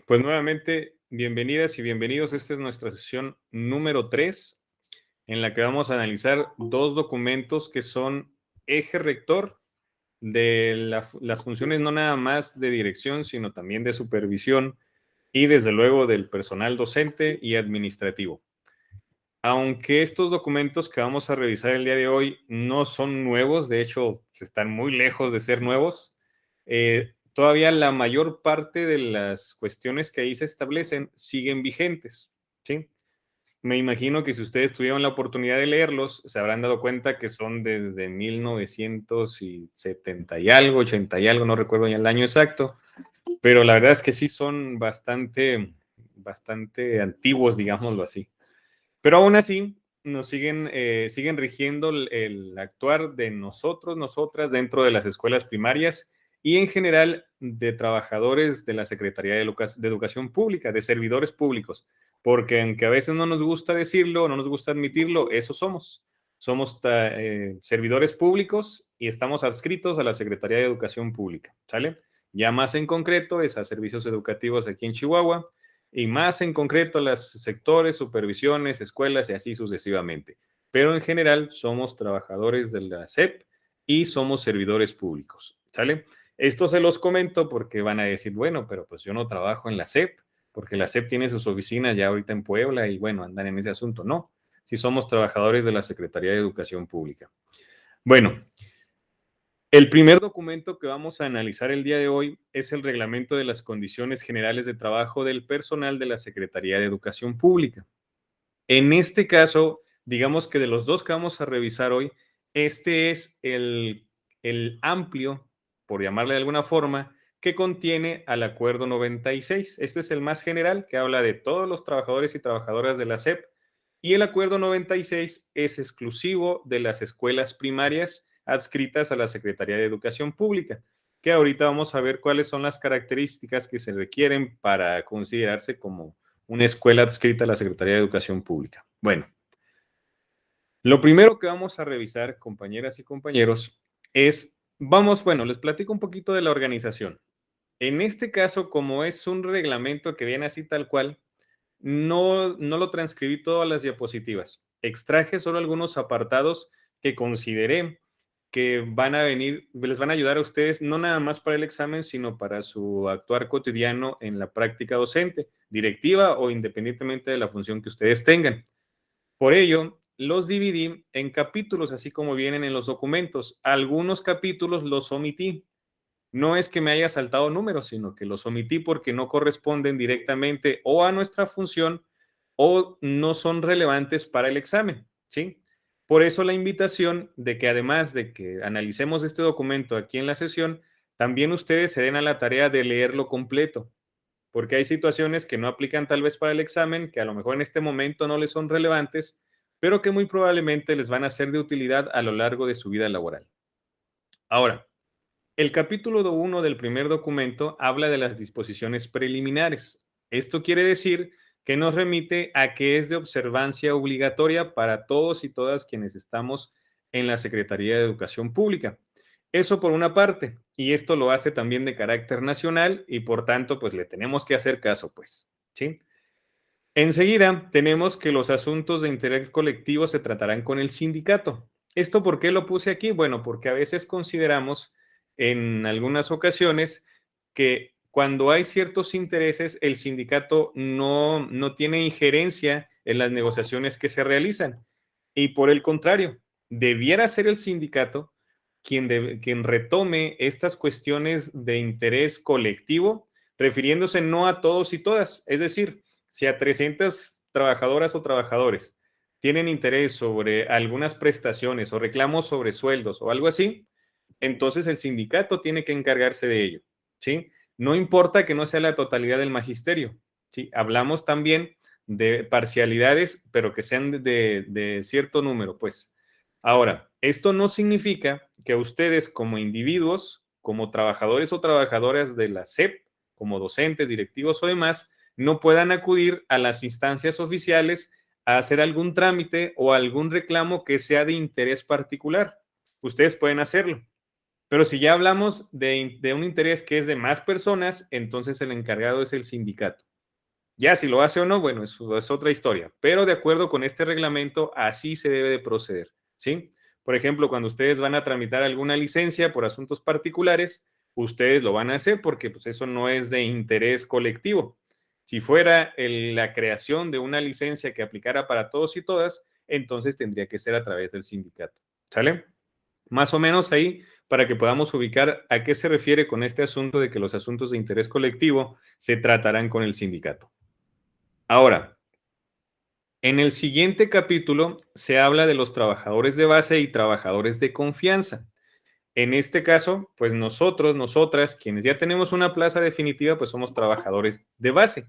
Pues nuevamente, bienvenidas y bienvenidos. Esta es nuestra sesión número 3, en la que vamos a analizar dos documentos que son eje rector de las funciones no nada más de dirección, sino también de supervisión y desde luego del personal docente y administrativo. Aunque estos documentos que vamos a revisar el día de hoy no son nuevos, de hecho están muy lejos de ser nuevos, todavía la mayor parte de las cuestiones que ahí se establecen siguen vigentes, ¿sí? Me imagino que si ustedes tuvieron la oportunidad de leerlos, se habrán dado cuenta que son desde 1970 y algo, 80 y algo, no recuerdo ya el año exacto, pero la verdad es que sí son bastante antiguos, digámoslo así. Pero aún así, nos siguen rigiendo el actuar de nosotros, nosotras, dentro de las escuelas primarias y en general de trabajadores de la Secretaría de Educación Pública, de servidores públicos, porque aunque a veces no nos gusta decirlo, no nos gusta admitirlo, eso somos. Somos servidores públicos y estamos adscritos a la Secretaría de Educación Pública, ¿sale? Ya más en concreto es a servicios educativos aquí en Chihuahua, y más en concreto las sectores, supervisiones, escuelas y así sucesivamente. Pero en general somos trabajadores de la SEP y somos servidores públicos, ¿sale? Esto se los comento porque van a decir, bueno, pero pues yo no trabajo en la SEP, porque la SEP tiene sus oficinas ya ahorita en Puebla y bueno, andan en ese asunto. No, si somos trabajadores de la Secretaría de Educación Pública. Bueno, el primer documento que vamos a analizar el día de hoy es el Reglamento de las Condiciones Generales de Trabajo del Personal de la Secretaría de Educación Pública. En este caso, digamos que de los dos que vamos a revisar hoy, este es el amplio, por llamarle de alguna forma, que contiene al Acuerdo 96. Este es el más general, que habla de todos los trabajadores y trabajadoras de la SEP, y el Acuerdo 96 es exclusivo de las escuelas primarias adscritas a la Secretaría de Educación Pública, que ahorita vamos a ver cuáles son las características que se requieren para considerarse como una escuela adscrita a la Secretaría de Educación Pública. Bueno, lo primero que vamos a revisar, compañeras y compañeros, bueno, les platico un poquito de la organización. En este caso, como es un reglamento que viene así tal cual, no lo transcribí todas las diapositivas. Extraje solo algunos apartados que consideré que les van a ayudar a ustedes no nada más para el examen, sino para su actuar cotidiano en la práctica docente, directiva o independientemente de la función que ustedes tengan. Por ello, los dividí en capítulos, así como vienen en los documentos. Algunos capítulos los omití. No es que me haya saltado números, sino que los omití porque no corresponden directamente o a nuestra función o no son relevantes para el examen, ¿sí? Por eso la invitación de que además de que analicemos este documento aquí en la sesión, también ustedes se den a la tarea de leerlo completo, porque hay situaciones que no aplican tal vez para el examen, que a lo mejor en este momento no les son relevantes, pero que muy probablemente les van a ser de utilidad a lo largo de su vida laboral. Ahora, el capítulo 1 del primer documento habla de las disposiciones preliminares. Esto quiere decir que nos remite a que es de observancia obligatoria para todos y todas quienes estamos en la Secretaría de Educación Pública. Eso por una parte, y esto lo hace también de carácter nacional y por tanto, pues le tenemos que hacer caso, pues, ¿sí? Enseguida, tenemos que los asuntos de interés colectivo se tratarán con el sindicato. ¿Esto por qué lo puse aquí? Bueno, porque a veces consideramos en algunas ocasiones que cuando hay ciertos intereses, el sindicato no tiene injerencia en las negociaciones que se realizan. Y por el contrario, debiera ser el sindicato quien retome estas cuestiones de interés colectivo, refiriéndose no a todos y todas. Es decir, si a 300 trabajadoras o trabajadores tienen interés sobre algunas prestaciones o reclamos sobre sueldos o algo así, entonces el sindicato tiene que encargarse de ello, ¿sí? No importa que no sea la totalidad del magisterio, ¿sí? Hablamos también de parcialidades, pero que sean de cierto número, pues. Ahora, esto no significa que ustedes como individuos, como trabajadores o trabajadoras de la SEP, como docentes, directivos o demás, no puedan acudir a las instancias oficiales a hacer algún trámite o algún reclamo que sea de interés particular. Ustedes pueden hacerlo, Pero si ya hablamos de un interés que es de más personas, entonces el encargado es el sindicato. Ya si lo hace o no, bueno, eso es otra historia, pero de acuerdo con este reglamento, así se debe de proceder, ¿sí? Por ejemplo, cuando ustedes van a tramitar alguna licencia por asuntos particulares, ustedes lo van a hacer porque pues, eso no es de interés colectivo. Si fuera la creación de una licencia que aplicara para todos y todas, entonces tendría que ser a través del sindicato, ¿sale? Más o menos ahí para que podamos ubicar a qué se refiere con este asunto de que los asuntos de interés colectivo se tratarán con el sindicato. Ahora, en el siguiente capítulo se habla de los trabajadores de base y trabajadores de confianza. En este caso, pues nosotros, nosotras, quienes ya tenemos una plaza definitiva, pues somos trabajadores de base.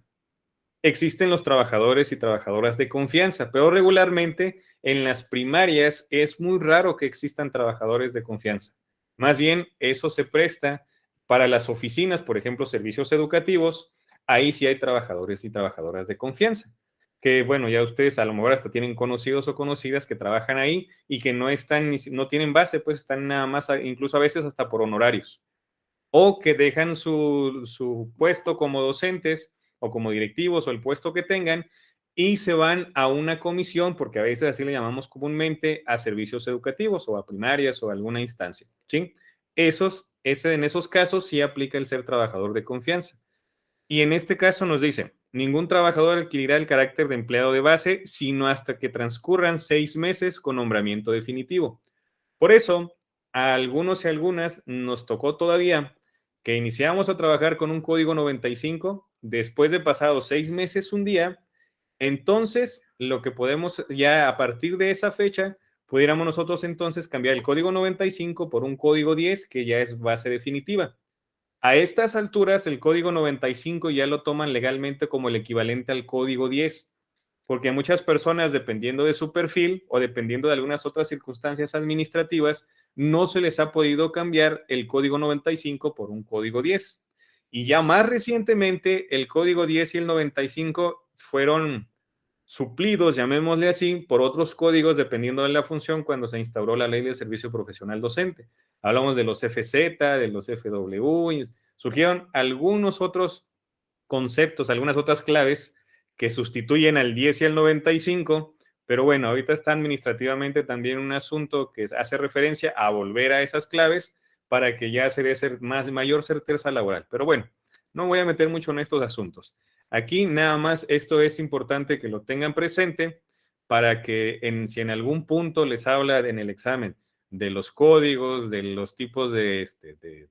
Existen los trabajadores y trabajadoras de confianza, pero regularmente en las primarias es muy raro que existan trabajadores de confianza. Más bien, eso se presta para las oficinas, por ejemplo, servicios educativos, ahí sí hay trabajadores y trabajadoras de confianza, que bueno, ya ustedes a lo mejor hasta tienen conocidos o conocidas que trabajan ahí y que no están, no tienen base, pues están nada más, incluso a veces hasta por honorarios o que dejan su puesto como docentes o como directivos o el puesto que tengan y se van a una comisión, porque a veces así le llamamos comúnmente, a servicios educativos o a primarias o a alguna instancia. ¿Sí? En esos casos sí aplica el ser trabajador de confianza. Y en este caso nos dice, ningún trabajador adquirirá el carácter de empleado de base, sino hasta que transcurran 6 meses con nombramiento definitivo. Por eso, a algunos y algunas nos tocó todavía que iniciamos a trabajar con un código 95, después de pasados 6 meses un día, entonces lo que podemos ya a partir de esa fecha, pudiéramos nosotros entonces cambiar el código 95 por un código 10 que ya es base definitiva. A estas alturas, el código 95 ya lo toman legalmente como el equivalente al código 10, porque a muchas personas, dependiendo de su perfil o dependiendo de algunas otras circunstancias administrativas, no se les ha podido cambiar el código 95 por un código 10. Y ya más recientemente, el código 10 y el 95 fueron suplidos, llamémosle así, por otros códigos dependiendo de la función cuando se instauró la ley de servicio profesional docente. Hablamos de los FZ, de los FW, y surgieron algunos otros conceptos, algunas otras claves que sustituyen al 10 y al 95, pero bueno, ahorita está administrativamente también un asunto que hace referencia a volver a esas claves para que ya se dé mayor certeza laboral. Pero bueno, no voy a meter mucho en estos asuntos. Aquí nada más esto es importante que lo tengan presente para que si en algún punto les habla en el examen de los códigos, de los tipos de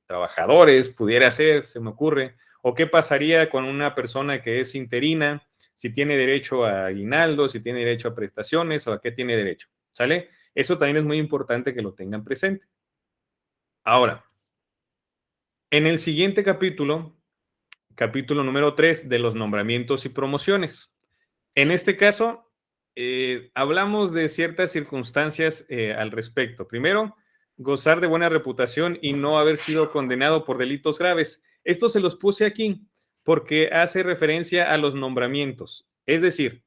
trabajadores, pudiera ser, se me ocurre, o qué pasaría con una persona que es interina, si tiene derecho a aguinaldo, si tiene derecho a prestaciones o a qué tiene derecho, ¿sale? Eso también es muy importante que lo tengan presente. Ahora, en el siguiente capítulo, capítulo número 3 de los nombramientos y promociones. En este caso, hablamos de ciertas circunstancias al respecto. Primero, gozar de buena reputación y no haber sido condenado por delitos graves. Esto se los puse aquí porque hace referencia a los nombramientos. Es decir,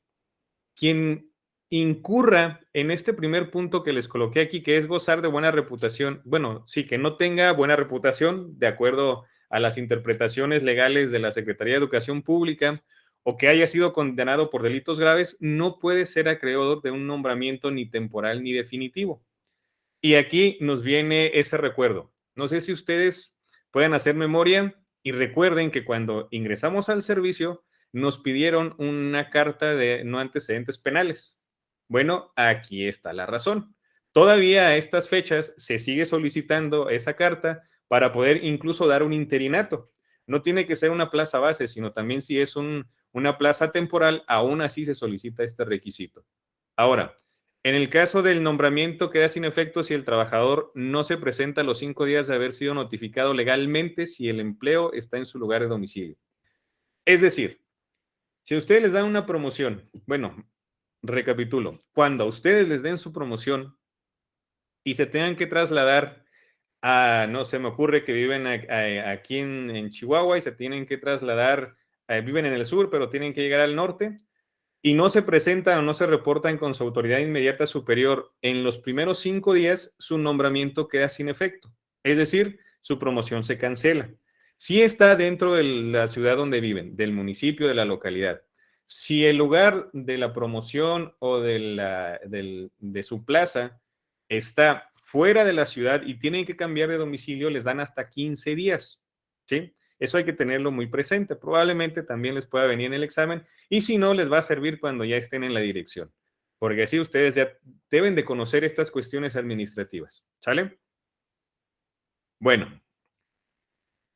quien incurra en este primer punto que les coloqué aquí, que es gozar de buena reputación, bueno, sí, que no tenga buena reputación de acuerdo a las interpretaciones legales de la Secretaría de Educación Pública o que haya sido condenado por delitos graves, no puede ser acreedor de un nombramiento ni temporal ni definitivo. Y aquí nos viene ese recuerdo. No sé si ustedes pueden hacer memoria y recuerden que cuando ingresamos al servicio nos pidieron una carta de no antecedentes penales. Bueno, aquí está la razón. Todavía a estas fechas se sigue solicitando esa carta para poder incluso dar un interinato. No tiene que ser una plaza base, sino también si es una plaza temporal, aún así se solicita este requisito. Ahora, en el caso del nombramiento queda sin efecto si el trabajador no se presenta a los 5 días de haber sido notificado legalmente si el empleo está en su lugar de domicilio. Es decir, si a ustedes les dan una promoción, bueno, recapitulo, cuando a ustedes les den su promoción y se tengan que trasladar no se me ocurre que viven aquí en Chihuahua y se tienen que trasladar, viven en el sur, pero tienen que llegar al norte, y no se presentan o no se reportan con su autoridad inmediata superior en los primeros 5 días, su nombramiento queda sin efecto. Es decir, su promoción se cancela. Si está dentro de la ciudad donde viven, del municipio, de la localidad. Si el lugar de la promoción o de su plaza está fuera de la ciudad y tienen que cambiar de domicilio, les dan hasta 15 días. ¿Sí? Eso hay que tenerlo muy presente. Probablemente también les pueda venir en el examen y si no, les va a servir cuando ya estén en la dirección. Porque así ustedes ya deben de conocer estas cuestiones administrativas. ¿Sale? Bueno,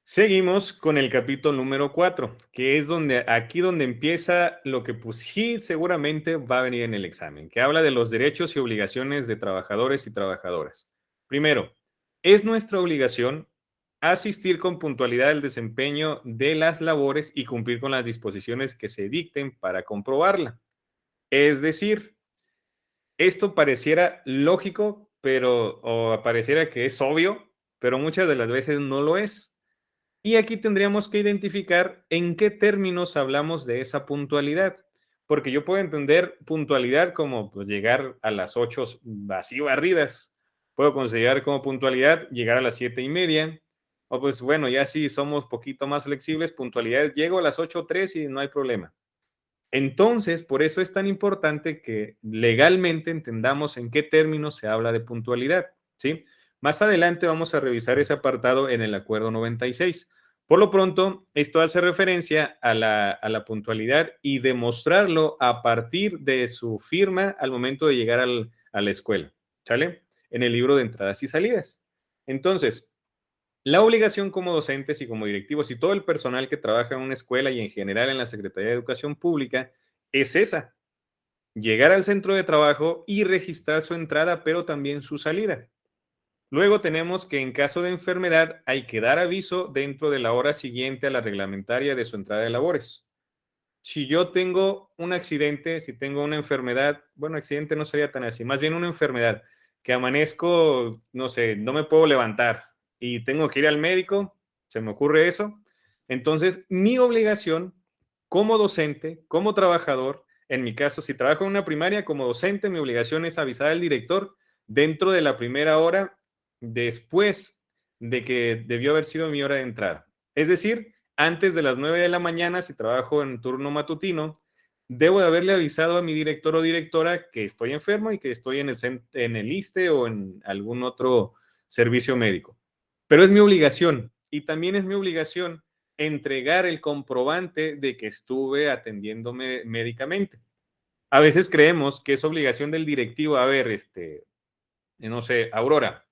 seguimos con el capítulo número 4, que es aquí donde empieza lo que pues sí seguramente va a venir en el examen, que habla de los derechos y obligaciones de trabajadores y trabajadoras. Primero, es nuestra obligación asistir con puntualidad al desempeño de las labores y cumplir con las disposiciones que se dicten para comprobarla. Es decir, esto pareciera lógico, o pareciera que es obvio, pero muchas de las veces no lo es. Y aquí tendríamos que identificar en qué términos hablamos de esa puntualidad, porque yo puedo entender puntualidad como pues, llegar a las 8 así barridas, puedo considerar como puntualidad llegar a las 7:30, o pues bueno, ya si somos poquito más flexibles, puntualidad llego a las 8:03 y no hay problema. Entonces, por eso es tan importante que legalmente entendamos en qué términos se habla de puntualidad, ¿sí? Más adelante vamos a revisar ese apartado en el acuerdo 96. Por lo pronto, esto hace referencia a la puntualidad y demostrarlo a partir de su firma al momento de llegar a la escuela, ¿sale? En el libro de entradas y salidas. Entonces, la obligación como docentes y como directivos y todo el personal que trabaja en una escuela y en general en la Secretaría de Educación Pública es esa, llegar al centro de trabajo y registrar su entrada, pero también su salida. Luego tenemos que en caso de enfermedad hay que dar aviso dentro de la hora siguiente a la reglamentaria de su entrada de labores. Si yo tengo un accidente, si tengo una enfermedad, bueno, accidente no sería tan así, más bien una enfermedad, que amanezco, no sé, no me puedo levantar y tengo que ir al médico, se me ocurre eso. Entonces, mi obligación como docente, como trabajador, en mi caso, si trabajo en una primaria como docente, mi obligación es avisar al director dentro de la primera hora después de que debió haber sido mi hora de entrada. Es decir, antes de las 9 de la mañana, si trabajo en turno matutino, debo de haberle avisado a mi director o directora que estoy enfermo y que estoy en el ISSSTE o en algún otro servicio médico. Pero es mi obligación y también es mi obligación entregar el comprobante de que estuve atendiéndome médicamente. A veces creemos que es obligación del directivo, a ver, no sé, Aurora,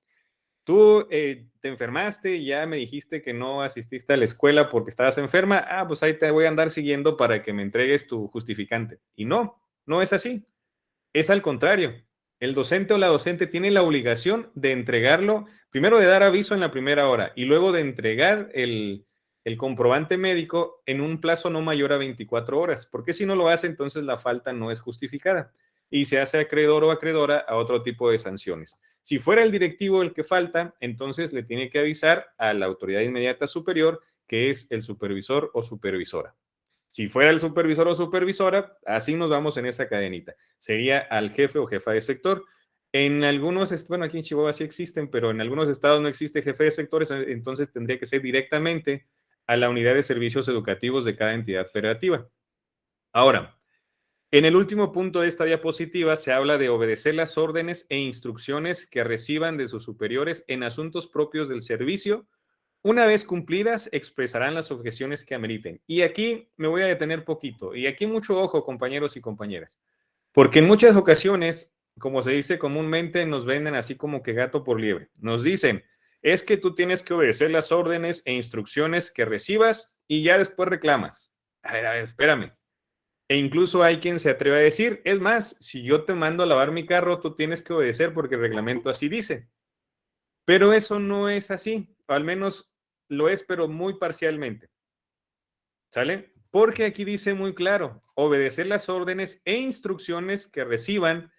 tú te enfermaste y ya me dijiste que no asististe a la escuela porque estabas enferma. Ah, pues ahí te voy a andar siguiendo para que me entregues tu justificante. Y no, no es así. Es al contrario. El docente o la docente tiene la obligación de entregarlo, primero de dar aviso en la primera hora y luego de entregar el comprobante médico en un plazo no mayor a 24 horas, porque si no lo hace, entonces la falta no es justificada y se hace acreedor o acreedora a otro tipo de sanciones. Si fuera el directivo el que falta, entonces le tiene que avisar a la autoridad inmediata superior, que es el supervisor o supervisora. Si fuera el supervisor o supervisora, así nos vamos en esa cadenita. Sería al jefe o jefa de sector. En algunos, bueno, aquí en Chihuahua sí existen, pero en algunos estados no existe jefe de sectores, entonces tendría que ser directamente a la unidad de servicios educativos de cada entidad federativa. Ahora, en el último punto de esta diapositiva se habla de obedecer las órdenes e instrucciones que reciban de sus superiores en asuntos propios del servicio. Una vez cumplidas, expresarán las objeciones que ameriten. Y aquí me voy a detener poquito. Y aquí mucho ojo, compañeros y compañeras. Porque en muchas ocasiones, como se dice comúnmente, nos venden así como que gato por liebre. Nos dicen, es que tú tienes que obedecer las órdenes e instrucciones que recibas y ya después reclamas. A ver, espérame. E incluso hay quien se atreve a decir, es más, si yo te mando a lavar mi carro, tú tienes que obedecer porque el reglamento así dice. Pero eso no es así, o al menos lo es, pero muy parcialmente. ¿Sale? Porque aquí dice muy claro, obedecer las órdenes e instrucciones que reciban,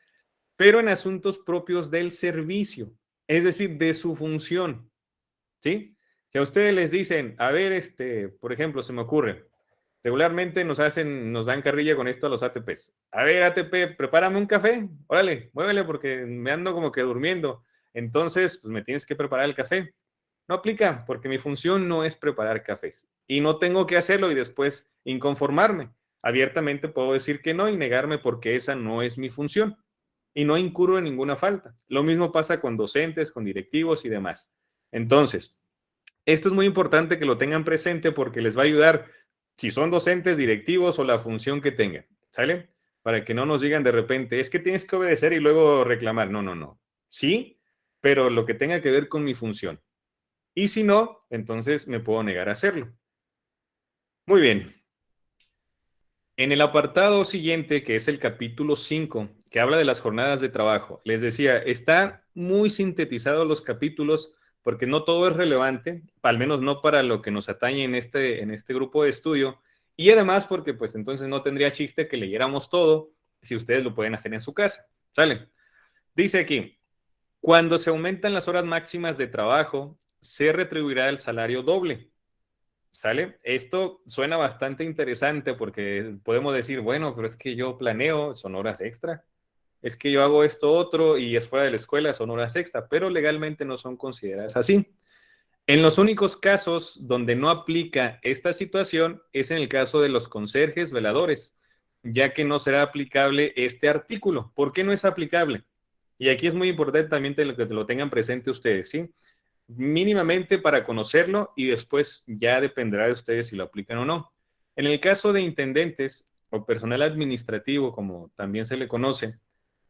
pero en asuntos propios del servicio, es decir, de su función. ¿Sí? Si a ustedes les dicen, a ver, por ejemplo, se me ocurre, regularmente nos dan carrilla con esto a los ATPs. A ver, ATP, prepárame un café, órale, muévele porque me ando como que durmiendo. Entonces, pues me tienes que preparar el café. No aplica porque mi función no es preparar cafés y no tengo que hacerlo y después inconformarme. Abiertamente puedo decir que no y negarme porque esa no es mi función y no incurro en ninguna falta. Lo mismo pasa con docentes, con directivos y demás. Entonces, esto es muy importante que lo tengan presente porque les va a ayudar si son docentes, directivos o la función que tengan, ¿sale? Para que no nos digan de repente, es que tienes que obedecer y luego reclamar. No, no, no. Sí, pero lo que tenga que ver con mi función. Y si no, entonces me puedo negar a hacerlo. Muy bien. En el apartado siguiente, que es el capítulo 5, que habla de las jornadas de trabajo, les decía, está muy sintetizado los capítulos porque no todo es relevante, al menos no para lo que nos atañe en este grupo de estudio, y además porque pues entonces no tendría chiste que leyéramos todo si ustedes lo pueden hacer en su casa. ¿Sale? Dice aquí, cuando se aumentan las horas máximas de trabajo, se retribuirá el salario doble. ¿Sale? Esto suena bastante interesante porque podemos decir, bueno, pero es que yo planeo, son horas extra. Es que yo hago esto otro y es fuera de la escuela, son horas extra, pero legalmente no son consideradas así. En los únicos casos donde no aplica esta situación es en el caso de los conserjes veladores, ya que no será aplicable este artículo. ¿Por qué no es aplicable? Y aquí es muy importante también que lo tengan presente ustedes, ¿sí? Mínimamente para conocerlo y después ya dependerá de ustedes si lo aplican o no. En el caso de intendentes o personal administrativo, como también se le conoce,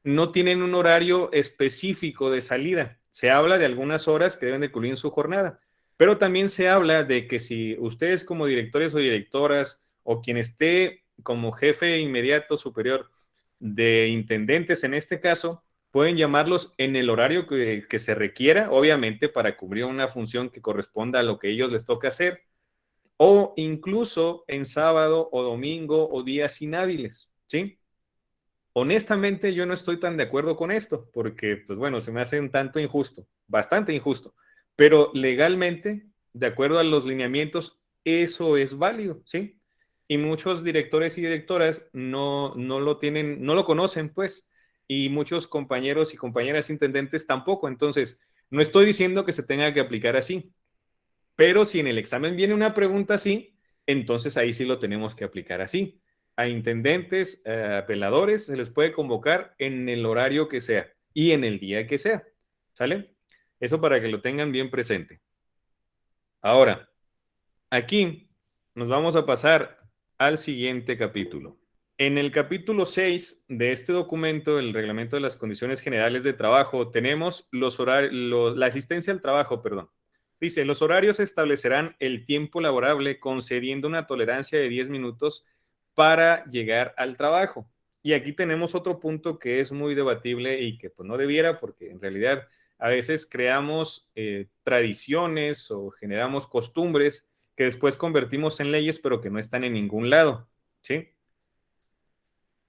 no tienen un horario específico de salida. Se habla de algunas horas que deben de cubrir en su jornada, pero también se habla de que si ustedes como directores o directoras o quien esté como jefe inmediato superior de intendentes en este caso, pueden llamarlos en el horario que se requiera, obviamente para cubrir una función que corresponda a lo que ellos les toca hacer, o incluso en sábado o domingo o días inhábiles, ¿sí? Honestamente, yo no estoy tan de acuerdo con esto, porque, pues bueno, se me hace un tanto injusto, bastante injusto, pero legalmente, de acuerdo a los lineamientos, eso es válido, ¿sí? Y muchos directores y directoras no lo tienen, no lo conocen, pues, y muchos compañeros y compañeras intendentes tampoco. Entonces, no estoy diciendo que se tenga que aplicar así, pero si en el examen viene una pregunta así, entonces ahí sí lo tenemos que aplicar así. A intendentes, veladores, se les puede convocar en el horario que sea y en el día que sea. ¿Sale? Eso para que lo tengan bien presente. Ahora, aquí nos vamos a pasar al siguiente capítulo. En el capítulo 6 de este documento, el reglamento de las condiciones generales de trabajo, tenemos los horarios, la asistencia al trabajo, perdón. Dice, los horarios establecerán el tiempo laborable concediendo una tolerancia de 10 minutos para llegar al trabajo. Y aquí tenemos otro punto que es muy debatible y que pues no debiera porque en realidad a veces creamos tradiciones o generamos costumbres que después convertimos en leyes pero que no están en ningún lado, ¿sí?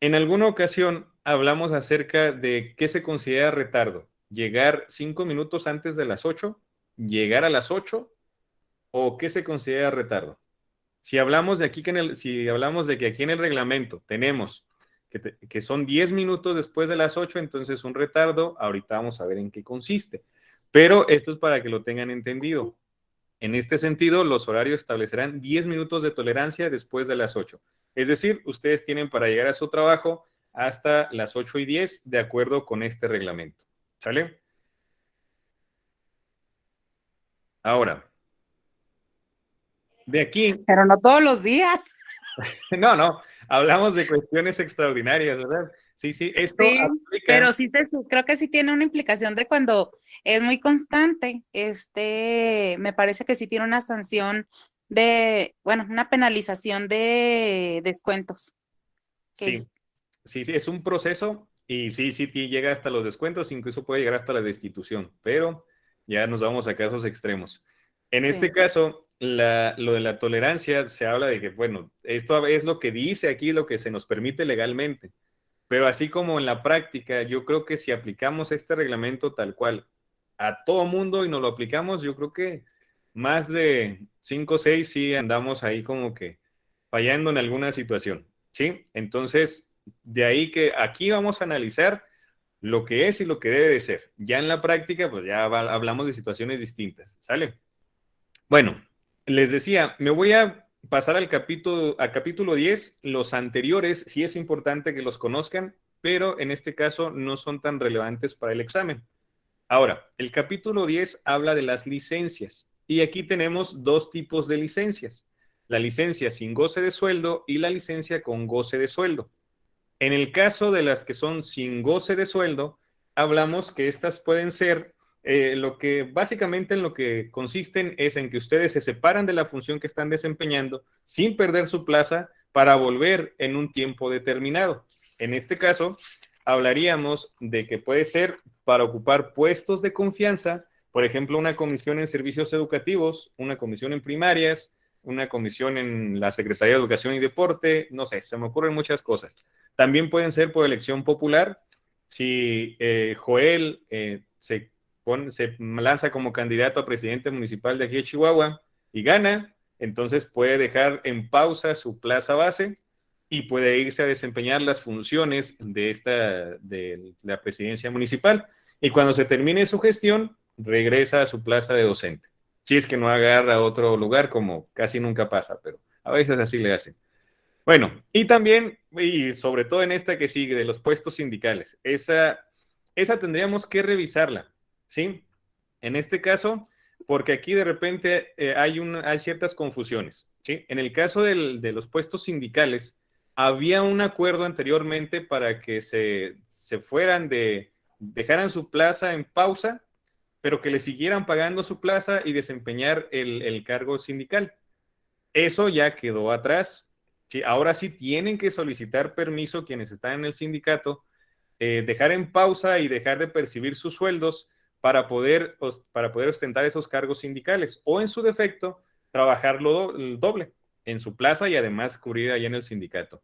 En alguna ocasión hablamos acerca de qué se considera retardo. Llegar 5 minutos antes de las 8, llegar a las 8 o qué se considera retardo. Si hablamos de aquí si hablamos de que aquí en el reglamento tenemos que son 10 minutos después de las 8, entonces un retardo, ahorita vamos a ver en qué consiste. Pero esto es para que lo tengan entendido. En este sentido, los horarios establecerán 10 minutos de tolerancia después de las 8. Es decir, ustedes tienen para llegar a su trabajo hasta las 8:10 de acuerdo con este reglamento. ¿Sale? Ahora, de aquí, Pero no todos los días. no, hablamos de cuestiones extraordinarias, ¿verdad? Sí, sí, esto Sí, aplica, pero sí creo que sí tiene una implicación de cuando es muy constante. Me parece que sí tiene una sanción de, bueno, una penalización de descuentos. Que sí, sí, sí, es un proceso y sí, sí, sí llega hasta los descuentos, incluso puede llegar hasta la destitución, pero ya nos vamos a casos extremos. En este sí, caso, lo de la tolerancia se habla de que, bueno, esto es lo que dice aquí, lo que se nos permite legalmente, pero así como en la práctica, yo creo que si aplicamos este reglamento tal cual a todo mundo y nos lo aplicamos, yo creo que más de 5 o 6 sí andamos ahí como que fallando en alguna situación, ¿sí? Entonces, de ahí que aquí vamos a analizar lo que es y lo que debe de ser. Ya en la práctica, pues ya hablamos de situaciones distintas, ¿sale? Bueno, les decía, me voy a pasar al capítulo 10. Los anteriores sí es importante que los conozcan, pero en este caso no son tan relevantes para el examen. Ahora, el capítulo 10 habla de las licencias y aquí tenemos dos tipos de licencias. La licencia sin goce de sueldo y la licencia con goce de sueldo. En el caso de las que son sin goce de sueldo, hablamos que estas pueden ser lo que básicamente en lo que consisten es en que ustedes se separan de la función que están desempeñando sin perder su plaza para volver en un tiempo determinado. En este caso, hablaríamos de que puede ser para ocupar puestos de confianza, por ejemplo, una comisión en servicios educativos, una comisión en primarias, una comisión en la Secretaría de Educación y Deporte, no sé, se me ocurren muchas cosas. También pueden ser por elección popular. Si Joel se lanza como candidato a presidente municipal de aquí de Chihuahua y gana, entonces puede dejar en pausa su plaza base y puede irse a desempeñar las funciones de la presidencia municipal. Y cuando se termine su gestión, regresa a su plaza de docente. Si es que no agarra otro lugar, como casi nunca pasa, pero a veces así le hacen. Bueno, y también, y sobre todo en esta que sigue, de los puestos sindicales, esa tendríamos que revisarla, ¿sí? En este caso, porque aquí de repente hay ciertas confusiones, ¿sí? En el caso de los puestos sindicales, había un acuerdo anteriormente para que se fueran dejaran su plaza en pausa, pero que le siguieran pagando su plaza y desempeñar el cargo sindical. Eso ya quedó atrás. Sí, ahora sí tienen que solicitar permiso quienes están en el sindicato, dejar en pausa y dejar de percibir sus sueldos para poder ostentar esos cargos sindicales o en su defecto trabajarlo el doble en su plaza y además cubrir allá en el sindicato.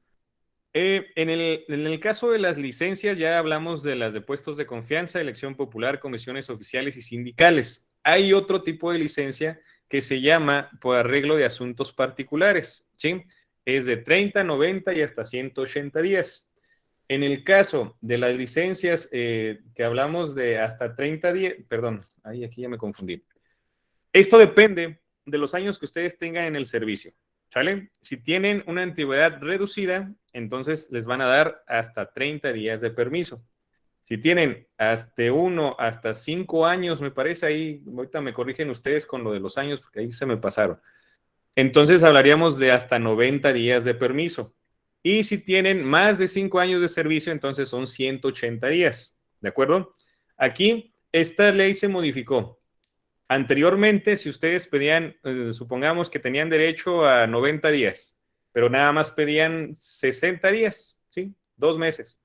En el caso de las licencias ya hablamos de las de puestos de confianza, elección popular, comisiones oficiales y sindicales. Hay otro tipo de licencia que se llama por arreglo de asuntos particulares, ¿sí? Es de 30, 90 y hasta 180 días. En el caso de las licencias que hablamos de hasta 30 días, perdón, aquí ya me confundí. Esto depende de los años que ustedes tengan en el servicio, ¿sale? Si tienen una antigüedad reducida, entonces les van a dar hasta 30 días de permiso. Si tienen hasta 1 hasta 5 años, me parece ahí, ahorita me corrigen ustedes con lo de los años, porque ahí se me pasaron. Entonces hablaríamos de hasta 90 días de permiso. Y si tienen más de 5 años de servicio, entonces son 180 días, ¿de acuerdo? Aquí, esta ley se modificó. Anteriormente, si ustedes pedían, supongamos que tenían derecho a 90 días, pero nada más pedían 60 días, ¿sí? 2 meses,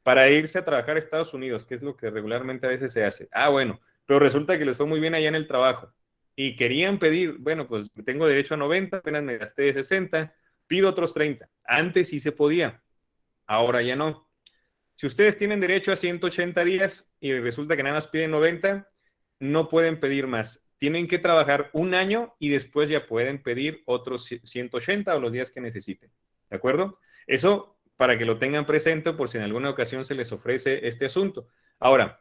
para irse a trabajar a Estados Unidos, que es lo que regularmente a veces se hace. Ah, bueno, pero resulta que les fue muy bien allá en el trabajo y querían pedir, bueno, pues tengo derecho a 90, apenas me gasté de 60, pido otros 30. Antes sí se podía, ahora ya no. Si ustedes tienen derecho a 180 días y resulta que nada más piden 90, no pueden pedir más. Tienen que trabajar un año y después ya pueden pedir otros 180 o los días que necesiten. ¿De acuerdo? Eso para que lo tengan presente por si en alguna ocasión se les ofrece este asunto. Ahora,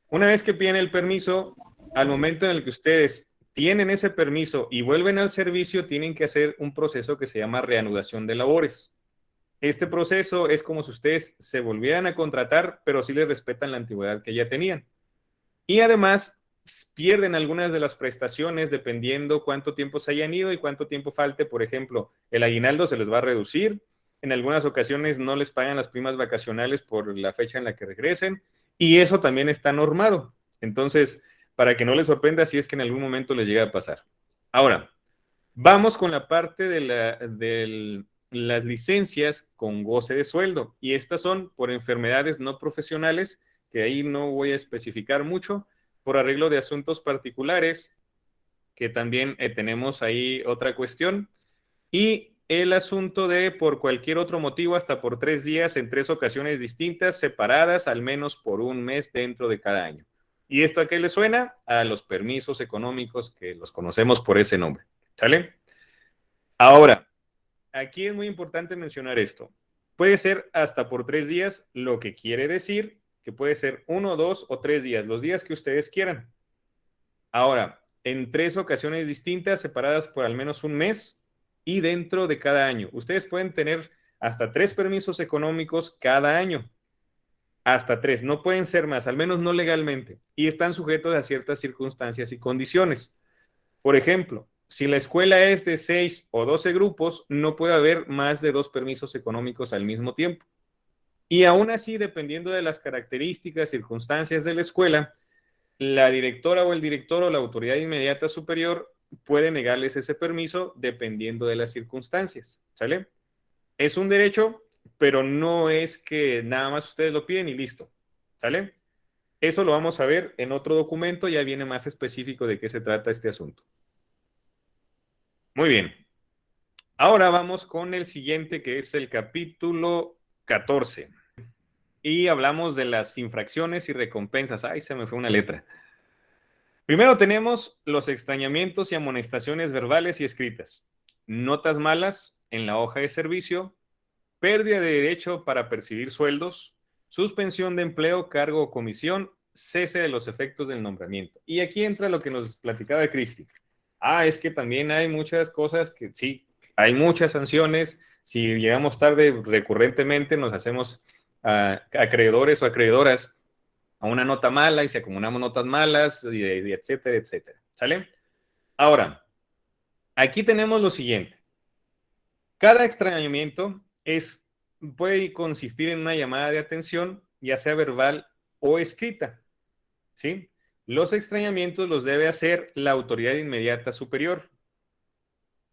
una vez que piden el permiso, al momento en el que ustedes tienen ese permiso y vuelven al servicio, tienen que hacer un proceso que se llama reanudación de labores. Este proceso es como si ustedes se volvieran a contratar, pero sí les respetan la antigüedad que ya tenían. Y además pierden algunas de las prestaciones dependiendo cuánto tiempo se hayan ido y cuánto tiempo falte. Por ejemplo, el aguinaldo se les va a reducir. En algunas ocasiones no les pagan las primas vacacionales por la fecha en la que regresen. Y eso también está normado. Entonces, para que no les sorprenda si es que en algún momento les llega a pasar. Ahora, vamos con la parte de las licencias con goce de sueldo. Y estas son por enfermedades no profesionales, que ahí no voy a especificar mucho, por arreglo de asuntos particulares, que también tenemos ahí otra cuestión, y el asunto de por cualquier otro motivo hasta por 3 días en 3 ocasiones distintas, separadas al menos por un mes dentro de cada año. ¿Y esto a qué le suena? A los permisos económicos que los conocemos por ese nombre. ¿Sale? Ahora, aquí es muy importante mencionar esto. Puede ser hasta por 3 días, lo que quiere decir que puede ser 1, 2 o 3 días, los días que ustedes quieran. Ahora, en 3 ocasiones distintas, separadas por al menos un mes y dentro de cada año. Ustedes pueden tener hasta 3 permisos económicos cada año. Hasta 3, no pueden ser más, al menos no legalmente, y están sujetos a ciertas circunstancias y condiciones. Por ejemplo, si la escuela es de 6 o 12 grupos, no puede haber más de 2 permisos económicos al mismo tiempo. Y aún así, dependiendo de las características, circunstancias de la escuela, la directora o el director o la autoridad inmediata superior puede negarles ese permiso dependiendo de las circunstancias, ¿sale? Es un derecho, pero no es que nada más ustedes lo piden y listo, ¿sale? Eso lo vamos a ver en otro documento, ya viene más específico de qué se trata este asunto. Muy bien. Ahora vamos con el siguiente, que es el capítulo 14. Y hablamos de las infracciones y recompensas. Ay, se me fue una letra. Primero tenemos los extrañamientos y amonestaciones verbales y escritas, notas malas en la hoja de servicio, pérdida de derecho para percibir sueldos, suspensión de empleo, cargo o comisión, cese de los efectos del nombramiento. Y aquí entra lo que nos platicaba Cristi. Es que también hay muchas cosas que sí, hay muchas sanciones. Si llegamos tarde, recurrentemente nos hacemos acreedores o acreedoras a una nota mala y si acumulamos notas malas, y etcétera, etcétera. ¿Sale? Ahora, aquí tenemos lo siguiente. Cada extrañamiento puede consistir en una llamada de atención, ya sea verbal o escrita, ¿sí? Los extrañamientos los debe hacer la autoridad inmediata superior,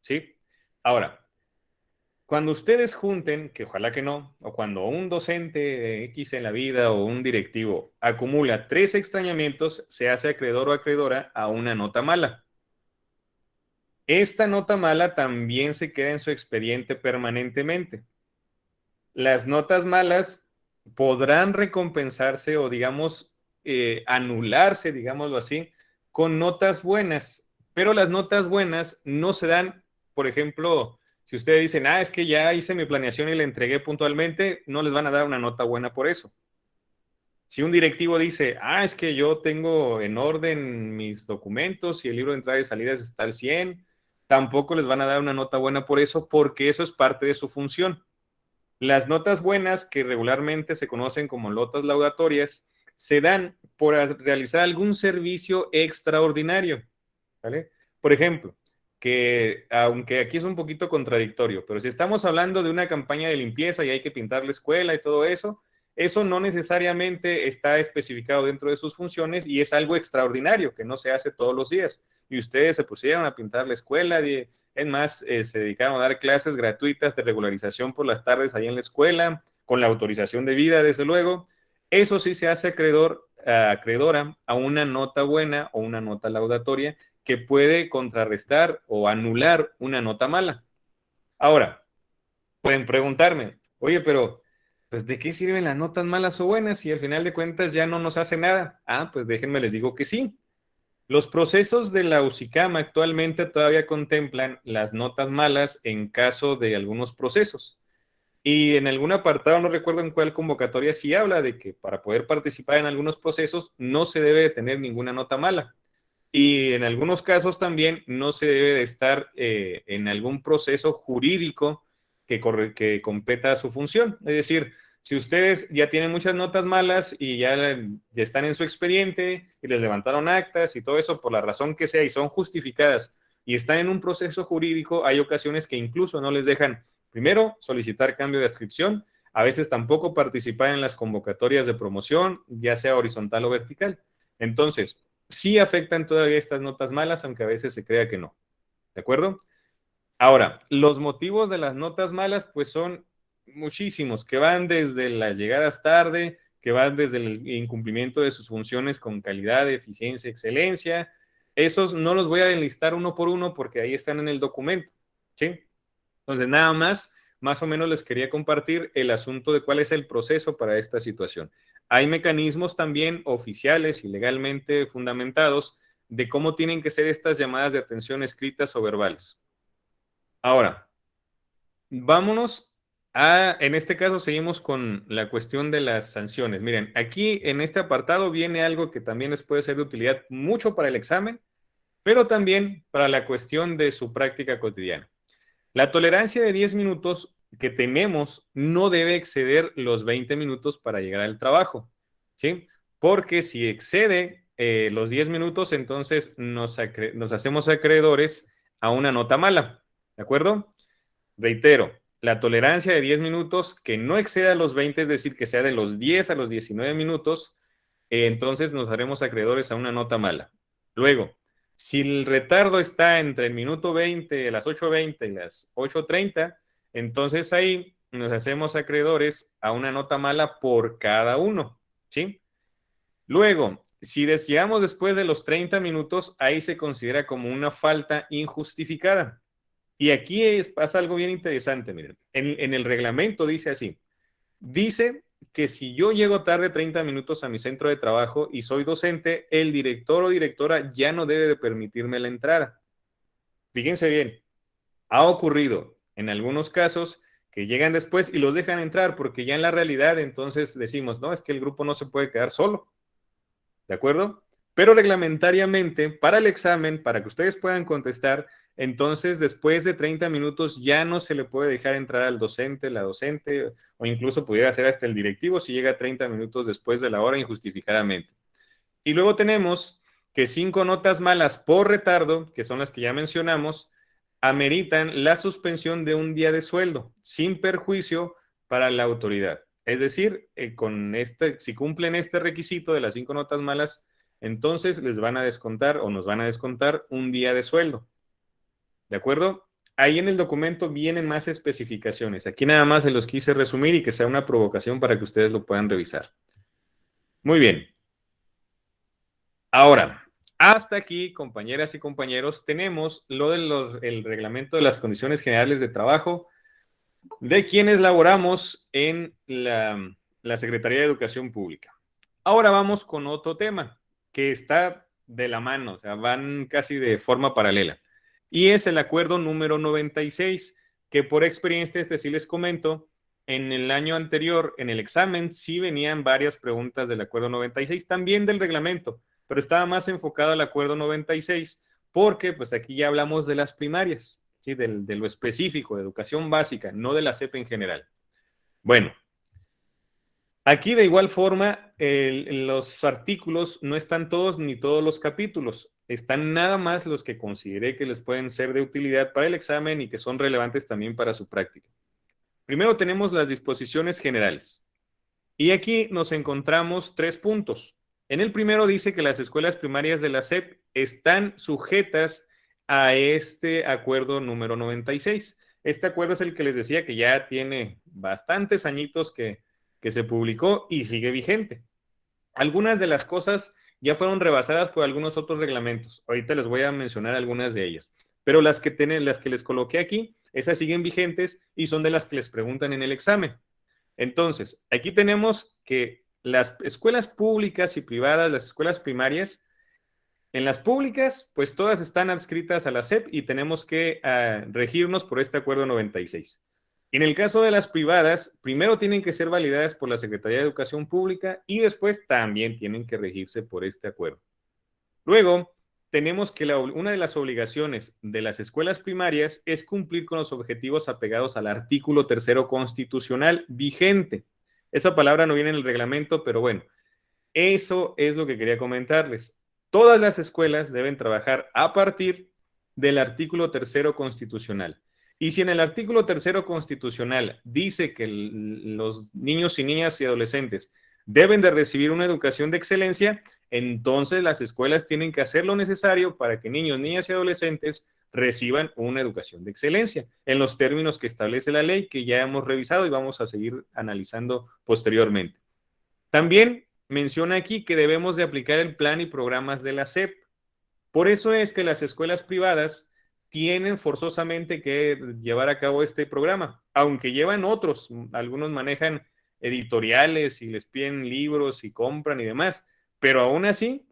¿sí? Ahora, cuando ustedes junten, que ojalá que no, o cuando un docente X en la vida o un directivo acumula 3 extrañamientos, se hace acreedor o acreedora a una nota mala. Esta nota mala también se queda en su expediente permanentemente. Las notas malas podrán recompensarse o, digamos, anularse, digámoslo así, con notas buenas, pero las notas buenas no se dan, por ejemplo, si ustedes dicen, es que ya hice mi planeación y la entregué puntualmente, no les van a dar una nota buena por eso. Si un directivo dice, es que yo tengo en orden mis documentos y el libro de entrada y salidas está al 100, tampoco les van a dar una nota buena por eso, porque eso es parte de su función. Las notas buenas, que regularmente se conocen como notas laudatorias, se dan por realizar algún servicio extraordinario, ¿vale? Por ejemplo, que aunque aquí es un poquito contradictorio, pero si estamos hablando de una campaña de limpieza y hay que pintar la escuela y todo eso, eso no necesariamente está especificado dentro de sus funciones y es algo extraordinario que no se hace todos los días. Y ustedes se pusieron a pintar la escuela, es más, se dedicaron a dar clases gratuitas de regularización por las tardes ahí en la escuela, con la autorización debida, desde luego. Eso sí se hace acreedora a una nota buena o una nota laudatoria que puede contrarrestar o anular una nota mala. Ahora, pueden preguntarme, oye, pero pues ¿de qué sirven las notas malas o buenas si al final de cuentas ya no nos hace nada? Pues déjenme les digo que sí. Los procesos de la USICAM actualmente todavía contemplan las notas malas en caso de algunos procesos. Y en algún apartado, no recuerdo en cuál convocatoria, sí habla de que para poder participar en algunos procesos no se debe de tener ninguna nota mala. Y en algunos casos también no se debe de estar en algún proceso jurídico que competa a su función. Es decir, si ustedes ya tienen muchas notas malas y ya están en su expediente y les levantaron actas y todo eso por la razón que sea y son justificadas y están en un proceso jurídico, hay ocasiones que incluso no les dejan, primero, solicitar cambio de adscripción, a veces tampoco participar en las convocatorias de promoción, ya sea horizontal o vertical. Entonces, sí afectan todavía estas notas malas, aunque a veces se crea que no. ¿De acuerdo? Ahora, los motivos de las notas malas, pues son muchísimos, que van desde las llegadas tarde, que van desde el incumplimiento de sus funciones con calidad, eficiencia, excelencia. Esos no los voy a enlistar uno por uno porque ahí están en el documento, ¿sí? Entonces, nada más o menos les quería compartir el asunto de cuál es el proceso para esta situación. Hay mecanismos también oficiales y legalmente fundamentados de cómo tienen que ser estas llamadas de atención escritas o verbales. Ahora, vámonos en este caso seguimos con la cuestión de las sanciones. Miren, aquí en este apartado viene algo que también les puede ser de utilidad mucho para el examen pero también para la cuestión de su práctica cotidiana. La tolerancia de 10 minutos que tenemos no debe exceder los 20 minutos para llegar al trabajo, ¿sí? Porque si excede los 10 minutos, entonces nos hacemos acreedores a una nota mala, ¿de acuerdo? Reitero, la tolerancia de 10 minutos que no exceda los 20, es decir, que sea de los 10 a los 19 minutos, entonces nos haremos acreedores a una nota mala. Luego, si el retardo está entre el minuto 20, las 8:20 y las 8:30, entonces ahí nos hacemos acreedores a una nota mala por cada uno, ¿sí? Luego, si llegamos después de los 30 minutos, ahí se considera como una falta injustificada. Y aquí pasa algo bien interesante, miren. En el reglamento dice así, dice que si yo llego tarde 30 minutos a mi centro de trabajo y soy docente, el director o directora ya no debe de permitirme la entrada. Fíjense bien, ha ocurrido en algunos casos que llegan después y los dejan entrar porque ya en la realidad entonces decimos, no, es que el grupo no se puede quedar solo, ¿de acuerdo? Pero reglamentariamente, para el examen, para que ustedes puedan contestar, entonces después de 30 minutos ya no se le puede dejar entrar al docente, la docente, o incluso pudiera ser hasta el directivo si llega 30 minutos después de la hora injustificadamente. Y luego tenemos que 5 notas malas por retardo, que son las que ya mencionamos, ameritan la suspensión de un día de sueldo, sin perjuicio para la autoridad. Es decir, si cumplen este requisito de las 5 notas malas, entonces les van a descontar o nos van a descontar un día de sueldo. ¿De acuerdo? Ahí en el documento vienen más especificaciones. Aquí nada más se los quise resumir y que sea una provocación para que ustedes lo puedan revisar. Muy bien. Ahora, hasta aquí, compañeras y compañeros, tenemos lo del reglamento de las condiciones generales de trabajo de quienes laboramos en la Secretaría de Educación Pública. Ahora vamos con otro tema que está de la mano, o sea, van casi de forma paralela. Y es el acuerdo número 96, que por experiencia, sí les comento, en el año anterior, en el examen, sí venían varias preguntas del acuerdo 96, también del reglamento, pero estaba más enfocado al acuerdo 96, porque pues aquí ya hablamos de las primarias, ¿sí? De lo específico, de educación básica, no de la SEP en general. Bueno, aquí de igual forma, los artículos no están todos ni todos los capítulos, están nada más los que consideré que les pueden ser de utilidad para el examen y que son relevantes también para su práctica. Primero tenemos las disposiciones generales. Y aquí nos encontramos 3 puntos. En el primero dice que las escuelas primarias de la SEP están sujetas a este acuerdo número 96. Este acuerdo es el que les decía que ya tiene bastantes añitos que se publicó y sigue vigente. Algunas de las cosas ya fueron rebasadas por algunos otros reglamentos. Ahorita les voy a mencionar algunas de ellas. Pero las que les coloqué aquí, esas siguen vigentes y son de las que les preguntan en el examen. Entonces, aquí tenemos que las escuelas públicas y privadas, las escuelas primarias, en las públicas, pues todas están adscritas a la SEP y tenemos que regirnos por este acuerdo 96. En el caso de las privadas, primero tienen que ser validadas por la Secretaría de Educación Pública y después también tienen que regirse por este acuerdo. Luego, tenemos que una de las obligaciones de las escuelas primarias es cumplir con los objetivos apegados al artículo 3º constitucional vigente. Esa palabra no viene en el reglamento, pero bueno, eso es lo que quería comentarles. Todas las escuelas deben trabajar a partir del artículo 3º constitucional. Y si en el artículo 3º constitucional dice que los niños y niñas y adolescentes deben de recibir una educación de excelencia, entonces las escuelas tienen que hacer lo necesario para que niños, niñas y adolescentes reciban una educación de excelencia en los términos que establece la ley que ya hemos revisado y vamos a seguir analizando posteriormente. También menciona aquí que debemos de aplicar el plan y programas de la SEP. Por eso es que las escuelas privadas tienen forzosamente que llevar a cabo este programa, aunque llevan otros, algunos manejan editoriales y les piden libros y compran y demás, pero aún así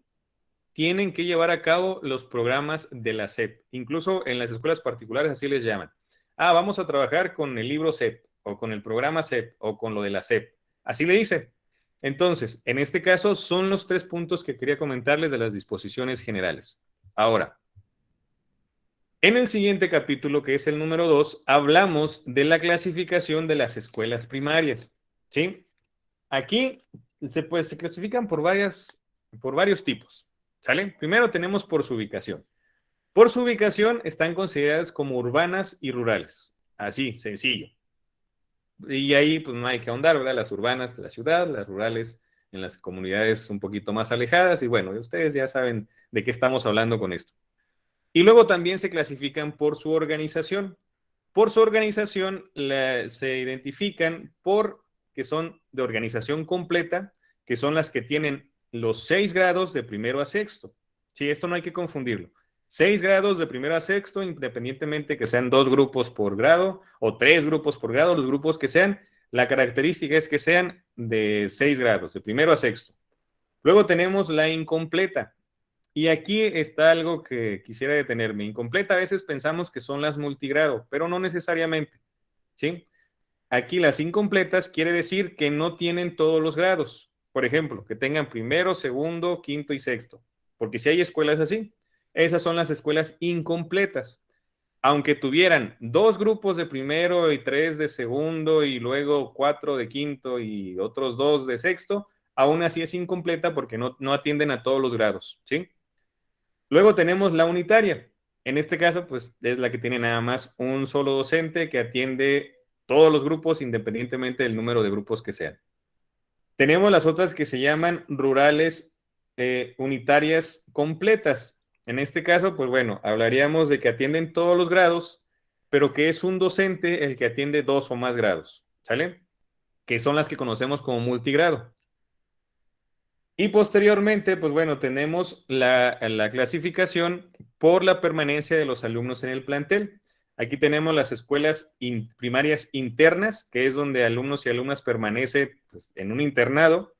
tienen que llevar a cabo los programas de la SEP, incluso en las escuelas particulares así les llaman. Vamos a trabajar con el libro SEP o con el programa SEP o con lo de la SEP, así le dicen. Entonces, en este caso son los 3 puntos que quería comentarles de las disposiciones generales. Ahora, En el siguiente capítulo, que es el número 2, hablamos de la clasificación de las escuelas primarias, ¿sí? Aquí se clasifican por varios tipos, ¿sale? Primero tenemos por su ubicación. Por su ubicación están consideradas como urbanas y rurales. Así, sencillo. Y ahí pues no hay que ahondar, ¿verdad? Las urbanas de la ciudad, las rurales en las comunidades un poquito más alejadas. Y bueno, ustedes ya saben de qué estamos hablando con esto. Y luego también se clasifican por su organización. Por su organización se identifican por que son de organización completa, que son las que tienen los 6 grados de primero a sexto. Sí, esto no hay que confundirlo. 6 grados de primero a sexto, independientemente que sean 2 grupos por grado o 3 grupos por grado, los grupos que sean, la característica es que sean de 6 grados, de primero a sexto. Luego tenemos la incompleta. Y aquí está algo que quisiera detenerme. Incompleta a veces pensamos que son las multigrado, pero no necesariamente, ¿sí? Aquí las incompletas quiere decir que no tienen todos los grados. Por ejemplo, que tengan primero, segundo, quinto y sexto. Porque si hay escuelas así, esas son las escuelas incompletas. Aunque tuvieran 2 grupos de primero y 3 de segundo y luego 4 de quinto y otros 2 de sexto, aún así es incompleta porque no atienden a todos los grados, ¿sí? Luego tenemos la unitaria. En este caso, pues es la que tiene nada más un solo docente que atiende todos los grupos independientemente del número de grupos que sean. Tenemos las otras que se llaman rurales unitarias completas. En este caso, pues bueno, hablaríamos de que atienden todos los grados, pero que es un docente el que atiende 2 o más grados, ¿sale? Que son las que conocemos como multigrado. Y posteriormente, pues bueno, tenemos la clasificación por la permanencia de los alumnos en el plantel. Aquí tenemos las escuelas primarias internas, que es donde alumnos y alumnas permanecen pues, en un internado.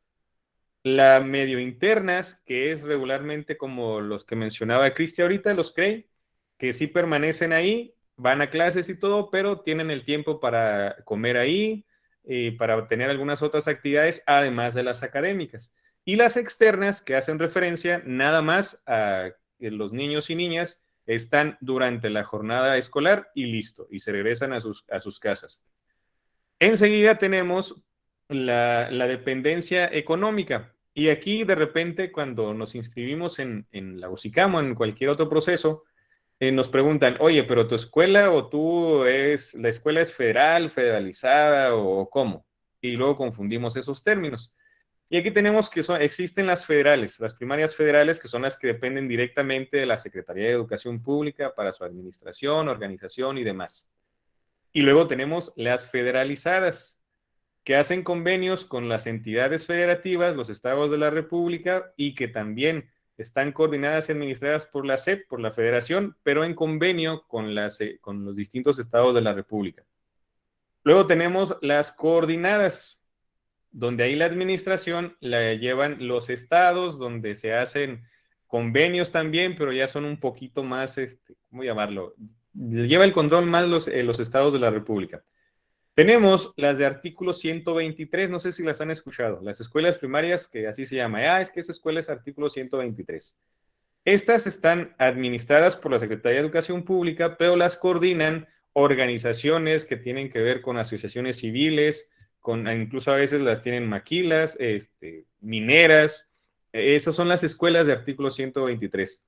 La medio internas, que es regularmente como los que mencionaba Cristi ahorita, los CREI, que sí permanecen ahí, van a clases y todo, pero tienen el tiempo para comer ahí y para tener algunas otras actividades, además de las académicas. Y las externas, que hacen referencia nada más a que los niños y niñas están durante la jornada escolar y listo, y se regresan a sus casas. Enseguida tenemos la dependencia económica. Y aquí de repente cuando nos inscribimos en la UCICAM o en cualquier otro proceso, nos preguntan, oye, pero tu escuela o la escuela es federal, federalizada o cómo. Y luego confundimos esos términos. Y aquí tenemos que existen las federales, las primarias federales, que son las que dependen directamente de la Secretaría de Educación Pública para su administración, organización y demás. Y luego tenemos las federalizadas, que hacen convenios con las entidades federativas, los estados de la República, y que también están coordinadas y administradas por la SEP, por la Federación, pero en convenio con los distintos estados de la República. Luego tenemos las coordinadas, donde ahí la administración la llevan los estados, donde se hacen convenios también, pero ya son un poquito más, ¿cómo llamarlo? Lleva el control más los estados de la República. Tenemos las de artículo 123, no sé si las han escuchado, las escuelas primarias, que así se llama. Es que esa escuela es artículo 123. Estas están administradas por la Secretaría de Educación Pública, pero las coordinan organizaciones que tienen que ver con asociaciones civiles, incluso a veces las tienen maquilas, mineras. Esas son las escuelas de artículo 123.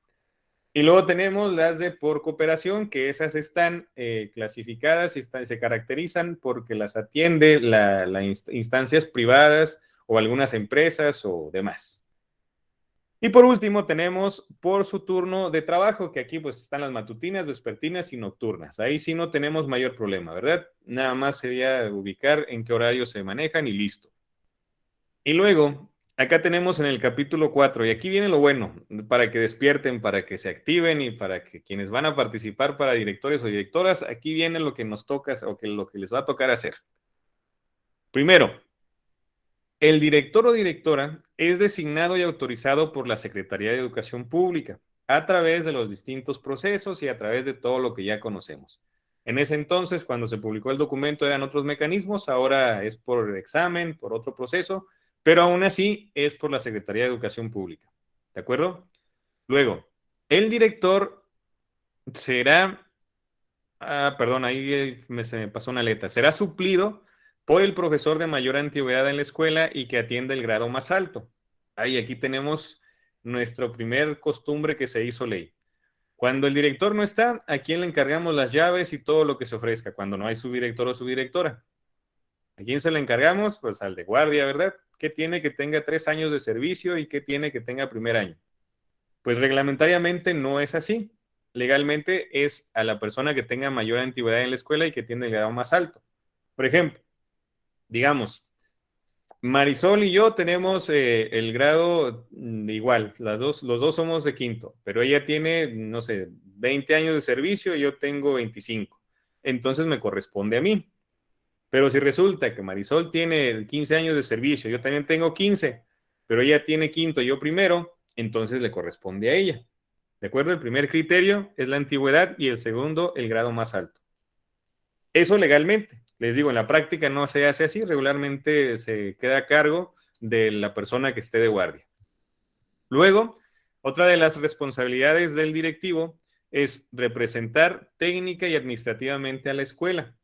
Y luego tenemos las de por cooperación, que esas están clasificadas y se caracterizan porque las atiende las instancias privadas o algunas empresas o demás. Y por último tenemos por su turno de trabajo, que aquí pues están las matutinas, vespertinas y nocturnas. Ahí sí no tenemos mayor problema, ¿verdad? Nada más sería ubicar en qué horario se manejan y listo. Y luego, acá tenemos en el capítulo 4, y aquí viene lo bueno, para que despierten, para que se activen y para que quienes van a participar para directores o directoras, aquí viene lo que nos toca o lo que les va a tocar hacer. Primero, el director o directora es designado y autorizado por la Secretaría de Educación Pública a través de los distintos procesos y a través de todo lo que ya conocemos. En ese entonces, cuando se publicó el documento, eran otros mecanismos, ahora es por examen, por otro proceso, pero aún así es por la Secretaría de Educación Pública. ¿De acuerdo? Luego, el director será, perdón, ahí se me pasó una letra, será suplido por el profesor de mayor antigüedad en la escuela y que atienda el grado más alto. Ahí, aquí tenemos nuestro primer costumbre que se hizo ley. Cuando el director no está, ¿a quién le encargamos las llaves y todo lo que se ofrezca? Cuando no hay subdirector o subdirectora. ¿A quién se le encargamos? Pues al de guardia, ¿verdad? ¿Qué tiene que tenga 3 años de servicio y qué tiene que tenga primer año? Pues reglamentariamente no es así. Legalmente es a la persona que tenga mayor antigüedad en la escuela y que tiene el grado más alto. Por ejemplo, digamos, Marisol y yo tenemos el grado igual, los dos somos de quinto, pero ella tiene, no sé, 20 años de servicio y yo tengo 25. Entonces me corresponde a mí. Pero si resulta que Marisol tiene 15 años de servicio, yo también tengo 15, pero ella tiene quinto y yo primero, entonces le corresponde a ella. ¿De acuerdo? El primer criterio es la antigüedad y el segundo, el grado más alto. Eso legalmente. Les digo, en la práctica no se hace así, regularmente se queda a cargo de la persona que esté de guardia. Luego, otra de las responsabilidades del directivo es representar técnica y administrativamente a la escuela.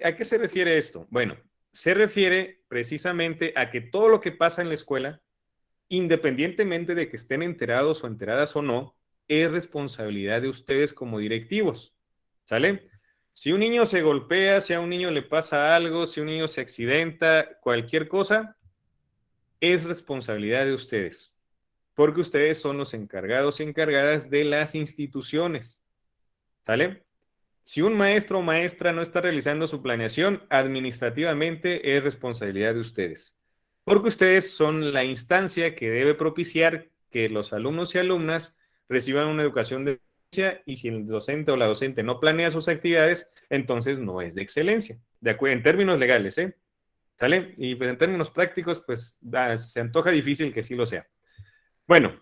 ¿A qué se refiere esto? Bueno, se refiere precisamente a que todo lo que pasa en la escuela, independientemente de que estén enterados o enteradas o no, es responsabilidad de ustedes como directivos. ¿Sale? Si un niño se golpea, si a un niño le pasa algo, si un niño se accidenta, cualquier cosa, es responsabilidad de ustedes, porque ustedes son los encargados y encargadas de las instituciones. ¿Sale? Si un maestro o maestra no está realizando su planeación, administrativamente es responsabilidad de ustedes, porque ustedes son la instancia que debe propiciar que los alumnos y alumnas reciban una educación de excelencia, y si el docente o la docente no planea sus actividades, entonces no es de excelencia, de acuerdo, en términos legales, ¿eh? ¿Sale? Y pues en términos prácticos, pues se antoja difícil que sí lo sea. Bueno,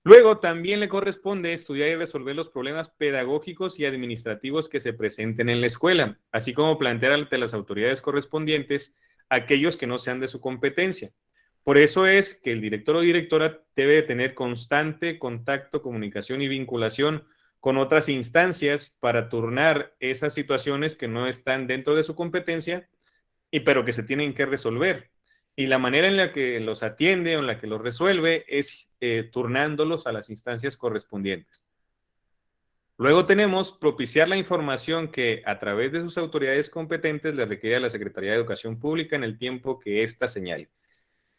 luego también le corresponde estudiar y resolver los problemas pedagógicos y administrativos que se presenten en la escuela, así como plantear ante las autoridades correspondientes aquellos que no sean de su competencia. Por eso es que el director o directora debe tener constante contacto, comunicación y vinculación con otras instancias para turnar esas situaciones que no están dentro de su competencia pero que se tienen que resolver. Y la manera en la que los atiende o en la que los resuelve es turnándolos a las instancias correspondientes. Luego tenemos propiciar la información que a través de sus autoridades competentes le requiere a la Secretaría de Educación Pública en el tiempo que ésta señale.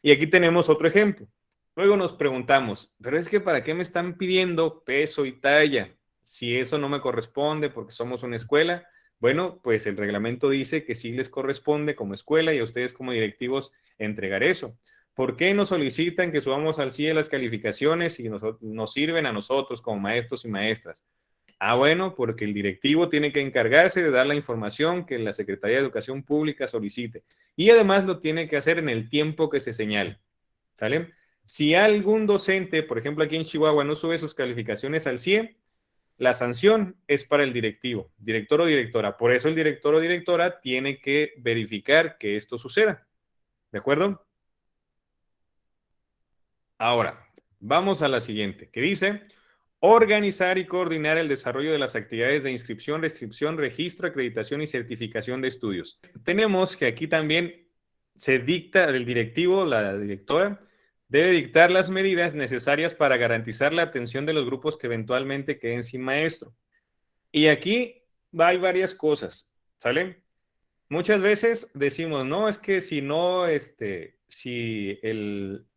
Y aquí tenemos otro ejemplo. Luego nos preguntamos, pero es que ¿para qué me están pidiendo peso y talla? Si eso no me corresponde porque somos una escuela. Bueno, pues el reglamento dice que sí les corresponde como escuela y a ustedes como directivos entregar eso. ¿Por qué nos solicitan que subamos al CIE las calificaciones y nos sirven a nosotros como maestros y maestras? Bueno, porque el directivo tiene que encargarse de dar la información que la Secretaría de Educación Pública solicite. Y además lo tiene que hacer en el tiempo que se señale. ¿Sale? Si algún docente, por ejemplo aquí en Chihuahua, no sube sus calificaciones al CIE, la sanción es para el directivo, director o directora. Por eso el director o directora tiene que verificar que esto suceda. ¿De acuerdo? Ahora, vamos a la siguiente, que dice organizar y coordinar el desarrollo de las actividades de inscripción, restricción, registro, acreditación y certificación de estudios. Tenemos que aquí también se dicta, el directivo, la directora, debe dictar las medidas necesarias para garantizar la atención de los grupos que eventualmente queden sin maestro. Y aquí hay varias cosas, ¿sale? Muchas veces decimos, no, es que si no, si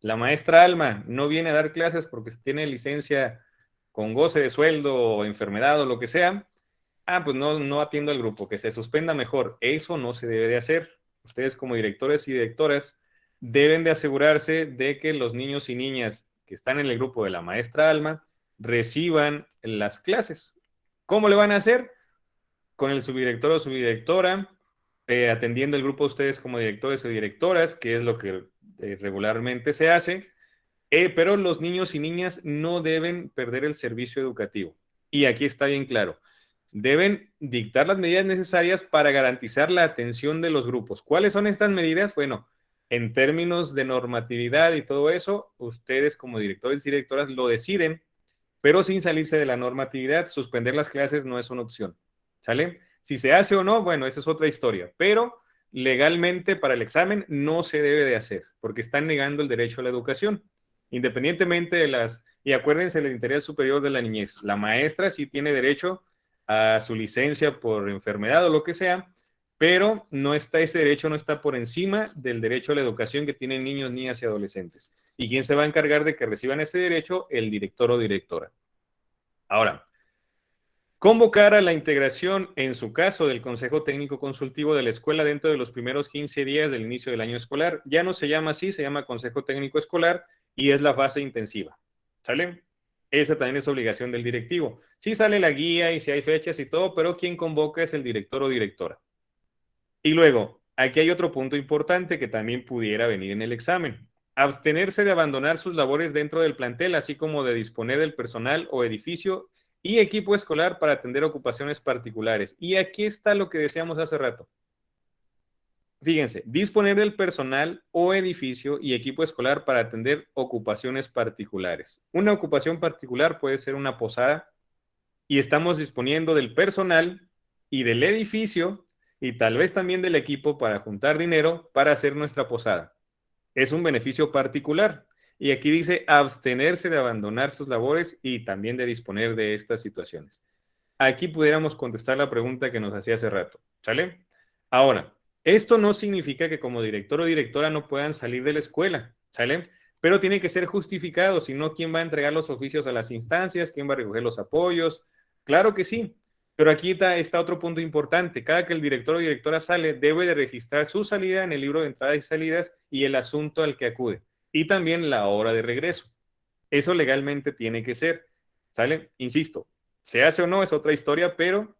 la maestra Alma no viene a dar clases porque tiene licencia con goce de sueldo o enfermedad o lo que sea, pues no atiendo al grupo, que se suspenda mejor. Eso no se debe de hacer. Ustedes como directores y directoras deben de asegurarse de que los niños y niñas que están en el grupo de la maestra Alma reciban las clases. ¿Cómo le van a hacer? Con el subdirector o subdirectora, atendiendo el grupo de ustedes como directores o directoras, que es lo que regularmente se hace, pero los niños y niñas no deben perder el servicio educativo. Y aquí está bien claro, deben dictar las medidas necesarias para garantizar la atención de los grupos. ¿Cuáles son estas medidas? Bueno, en términos de normatividad y todo eso, ustedes como directores y directoras lo deciden, pero sin salirse de la normatividad. Suspender las clases no es una opción, ¿sale? Si se hace o no, bueno, esa es otra historia, pero legalmente para el examen no se debe de hacer, porque están negando el derecho a la educación, independientemente de las, y acuérdense del interés superior de la niñez, la maestra sí tiene derecho a su licencia por enfermedad o lo que sea, pero no está, ese derecho no está por encima del derecho a la educación que tienen niños, niñas y adolescentes. ¿Y quién se va a encargar de que reciban ese derecho? El director o directora. Ahora, convocar a la integración, en su caso, del Consejo Técnico Consultivo de la escuela dentro de los primeros 15 días del inicio del año escolar. Ya no se llama así, se llama Consejo Técnico Escolar y es la fase intensiva. ¿Sale? Esa también es obligación del directivo. Sí sale la guía y si hay fechas y todo, pero quien convoca es el director o directora. Y luego, aquí hay otro punto importante que también pudiera venir en el examen. Abstenerse de abandonar sus labores dentro del plantel, así como de disponer del personal o edificio y equipo escolar para atender ocupaciones particulares. Y aquí está lo que decíamos hace rato. Fíjense, disponer del personal o edificio y equipo escolar para atender ocupaciones particulares. Una ocupación particular puede ser una posada y estamos disponiendo del personal y del edificio y tal vez también del equipo para juntar dinero para hacer nuestra posada. Es un beneficio particular. Y aquí dice abstenerse de abandonar sus labores y también de disponer de estas situaciones. Aquí pudiéramos contestar la pregunta que nos hacía hace rato, ¿sale? Ahora, esto no significa que como director o directora no puedan salir de la escuela, ¿sale? Pero tiene que ser justificado, si no, ¿quién va a entregar los oficios a las instancias? ¿Quién va a recoger los apoyos? Claro que sí, pero aquí está otro punto importante. Cada que el director o directora sale, debe de registrar su salida en el libro de entradas y salidas y el asunto al que acude. Y también la hora de regreso. Eso legalmente tiene que ser, ¿sale? Insisto, se hace o no es otra historia, pero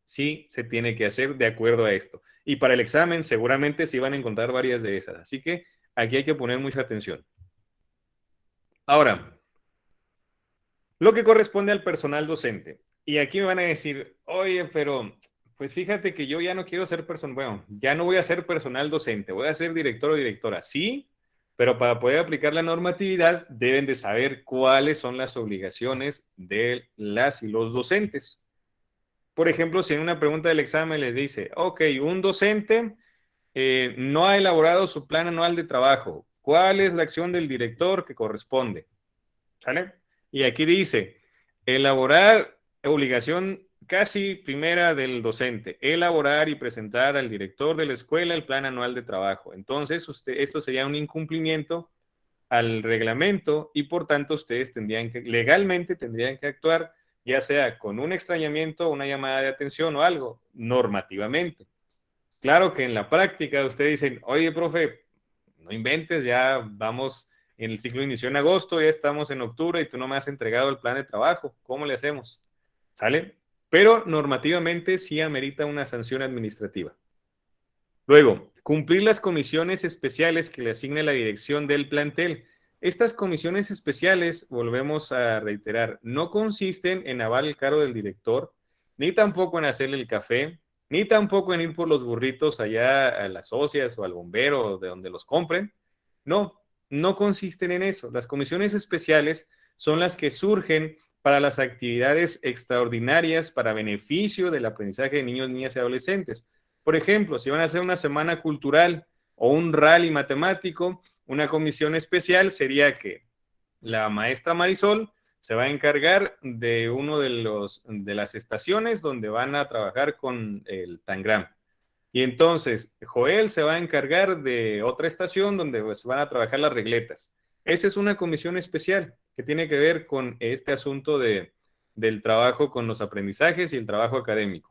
sí se tiene que hacer de acuerdo a esto. Y para el examen seguramente se van a encontrar varias de esas. Así que aquí hay que poner mucha atención. Ahora, lo que corresponde al personal docente. Y aquí me van a decir, oye, pero pues fíjate que yo ya no quiero ser personal, bueno, ya no voy a ser personal docente, voy a ser director o directora. Sí, pero para poder aplicar la normatividad deben de saber cuáles son las obligaciones de las y los docentes. Por ejemplo, si en una pregunta del examen les dice, ok, un docente no ha elaborado su plan anual de trabajo, ¿cuál es la acción del director que corresponde? ¿Sale? Y aquí dice, elaborar, obligación casi primera del docente, elaborar y presentar al director de la escuela el plan anual de trabajo. Entonces, esto sería un incumplimiento al reglamento y por tanto ustedes legalmente tendrían que actuar ya sea con un extrañamiento, una llamada de atención o algo, normativamente. Claro que en la práctica ustedes dicen, oye, profe, no inventes, ya vamos, en el ciclo inició en agosto, ya estamos en octubre y tú no me has entregado el plan de trabajo, ¿cómo le hacemos? ¿Sale? Pero normativamente sí amerita una sanción administrativa. Luego, cumplir las comisiones especiales que le asigne la dirección del plantel. Estas comisiones especiales, volvemos a reiterar, no consisten en aval el cargo del director, ni tampoco en hacerle el café, ni tampoco en ir por los burritos allá a las socias o al bombero de donde los compren. No, no consisten en eso. Las comisiones especiales son las que surgen para las actividades extraordinarias para beneficio del aprendizaje de niños, niñas y adolescentes. Por ejemplo, si van a hacer una semana cultural o un rally matemático, una comisión especial sería que la maestra Marisol se va a encargar de uno de las estaciones donde van a trabajar con el Tangram. Y entonces Joel se va a encargar de otra estación donde pues, van a trabajar las regletas. Esa es una comisión especial que tiene que ver con este asunto del trabajo con los aprendizajes y el trabajo académico.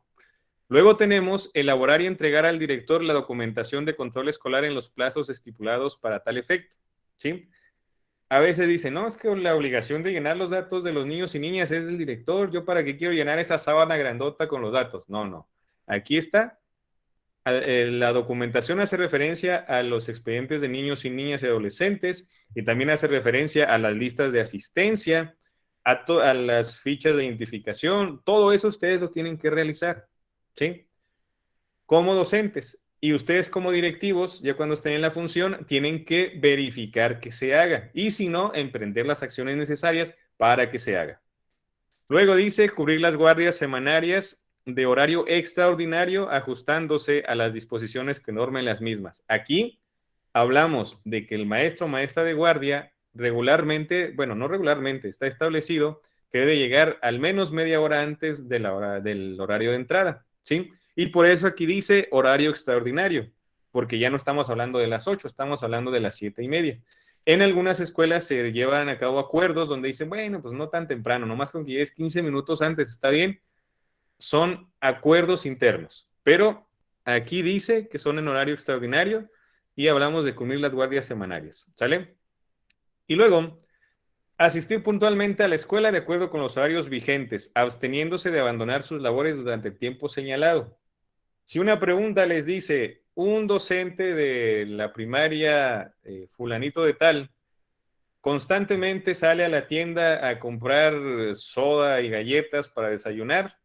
Luego tenemos elaborar y entregar al director la documentación de control escolar en los plazos estipulados para tal efecto. ¿Sí? A veces dicen, no, es que la obligación de llenar los datos de los niños y niñas es del director. ¿Yo para qué quiero llenar esa sábana grandota con los datos? No, no. Aquí está. La documentación hace referencia a los expedientes de niños y niñas y adolescentes y también hace referencia a las listas de asistencia, a las fichas de identificación. Todo eso ustedes lo tienen que realizar. ¿Sí? Como docentes. Y ustedes como directivos, ya cuando estén en la función, tienen que verificar que se haga. Y si no, emprender las acciones necesarias para que se haga. Luego dice cubrir las guardias semanarias de horario extraordinario ajustándose a las disposiciones que normen las mismas. Aquí hablamos de que el maestro o maestra de guardia regularmente, bueno, no regularmente, está establecido que debe llegar al menos media hora antes de la hora, del horario de entrada, ¿sí? Y por eso aquí dice horario extraordinario, porque ya no estamos hablando de las 8, estamos hablando de las 7:30. En algunas escuelas se llevan a cabo acuerdos donde dicen, bueno, pues no tan temprano, nomás con que llegues 15 minutos antes, está bien. Son acuerdos internos, pero aquí dice que son en horario extraordinario y hablamos de cumplir las guardias semanarias, ¿sale? Y luego, asistir puntualmente a la escuela de acuerdo con los horarios vigentes, absteniéndose de abandonar sus labores durante el tiempo señalado. Si una pregunta les dice, un docente de la primaria fulanito de tal, constantemente sale a la tienda a comprar soda y galletas para desayunar,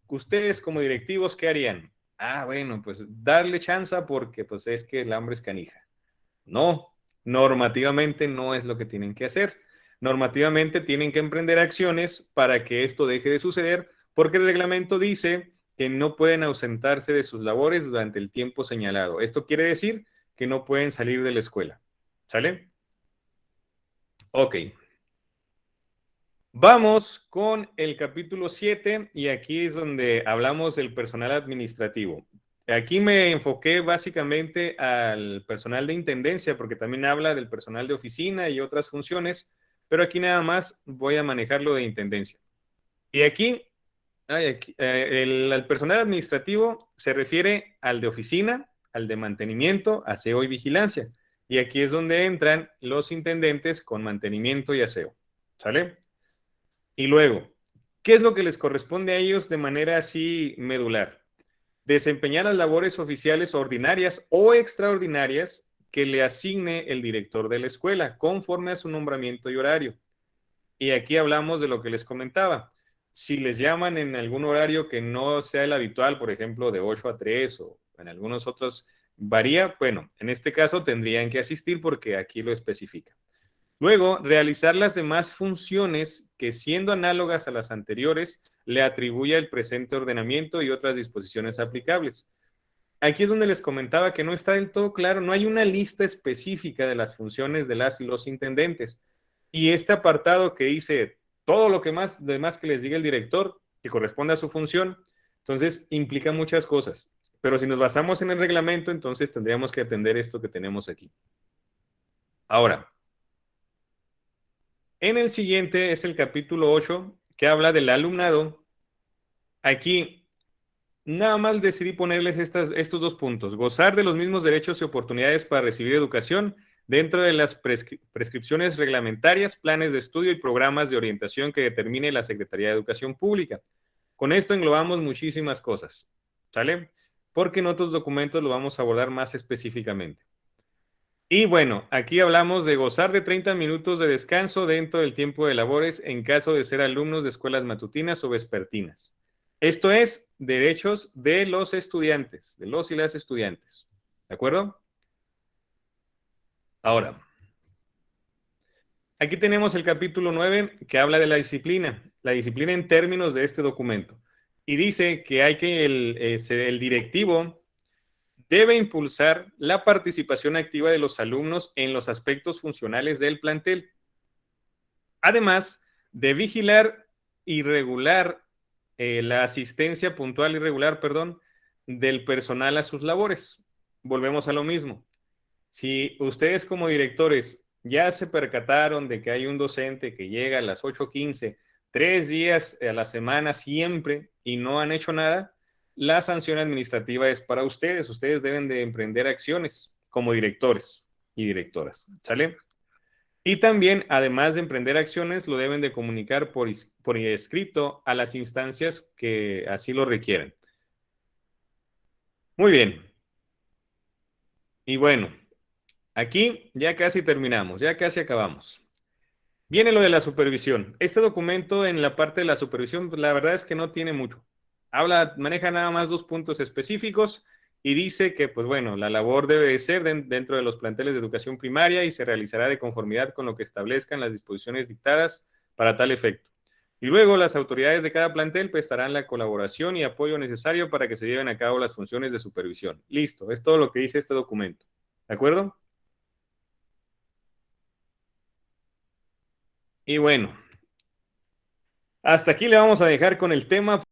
ustedes como directivos, ¿qué harían? Ah, bueno, pues darle chance porque pues es que el hambre es canija. No, normativamente no es lo que tienen que hacer. Normativamente tienen que emprender acciones para que esto deje de suceder, porque el reglamento dice que no pueden ausentarse de sus labores durante el tiempo señalado. Esto quiere decir que no pueden salir de la escuela. ¿Sale? Ok. Vamos con el capítulo 7 y aquí es donde hablamos del personal administrativo. Aquí me enfoqué básicamente al personal de intendencia porque también habla del personal de oficina y otras funciones, pero aquí nada más voy a manejar lo de intendencia. Y aquí, el personal administrativo se refiere al de oficina, al de mantenimiento, aseo y vigilancia. Y aquí es donde entran los intendentes con mantenimiento y aseo. ¿Sale? Y luego, ¿qué es lo que les corresponde a ellos de manera así medular? Desempeñar las labores oficiales ordinarias o extraordinarias que le asigne el director de la escuela, conforme a su nombramiento y horario. Y aquí hablamos de lo que les comentaba. Si les llaman en algún horario que no sea el habitual, por ejemplo, de 8 a 3 o en algunos otros varía, bueno, en este caso tendrían que asistir porque aquí lo especifica. Luego, realizar las demás funciones que, siendo análogas a las anteriores, le atribuya el presente ordenamiento y otras disposiciones aplicables. Aquí es donde les comentaba que no está del todo claro, no hay una lista específica de las funciones de las y los intendentes. Y este apartado que dice todo lo que más, demás que les diga el director, que corresponde a su función, entonces implica muchas cosas. Pero si nos basamos en el reglamento, entonces tendríamos que atender esto que tenemos aquí. Ahora, en el siguiente es el capítulo 8, que habla del alumnado. Aquí nada más decidí ponerles estos dos puntos. Gozar de los mismos derechos y oportunidades para recibir educación dentro de las prescripciones reglamentarias, planes de estudio y programas de orientación que determine la Secretaría de Educación Pública. Con esto englobamos muchísimas cosas, ¿sale? Porque en otros documentos lo vamos a abordar más específicamente. Y bueno, aquí hablamos de gozar de 30 minutos de descanso dentro del tiempo de labores en caso de ser alumnos de escuelas matutinas o vespertinas. Esto es derechos de los estudiantes, de los y las estudiantes. ¿De acuerdo? Ahora, aquí tenemos el capítulo 9 que habla de la disciplina en términos de este documento. Y dice que hay que el directivo debe impulsar la participación activa de los alumnos en los aspectos funcionales del plantel, además de vigilar y regular la asistencia puntual y regular, perdón, del personal a sus labores. Volvemos a lo mismo. Si ustedes como directores ya se percataron de que hay un docente que llega a las 8:15, 3 días a la semana siempre y no han hecho nada, la sanción administrativa es para ustedes. Ustedes deben de emprender acciones como directores y directoras, ¿sale? Y también, además de emprender acciones, lo deben de comunicar por escrito a las instancias que así lo requieren. Muy bien. Y bueno, aquí ya casi terminamos, ya casi acabamos. Viene lo de la supervisión. Este documento en la parte de la supervisión, la verdad es que no tiene mucho. Maneja nada más 2 puntos específicos y dice que, pues bueno, la labor debe de ser dentro de los planteles de educación primaria y se realizará de conformidad con lo que establezcan las disposiciones dictadas para tal efecto. Y luego las autoridades de cada plantel prestarán la colaboración y apoyo necesario para que se lleven a cabo las funciones de supervisión. Listo, es todo lo que dice este documento. ¿De acuerdo? Y bueno, hasta aquí le vamos a dejar con el tema.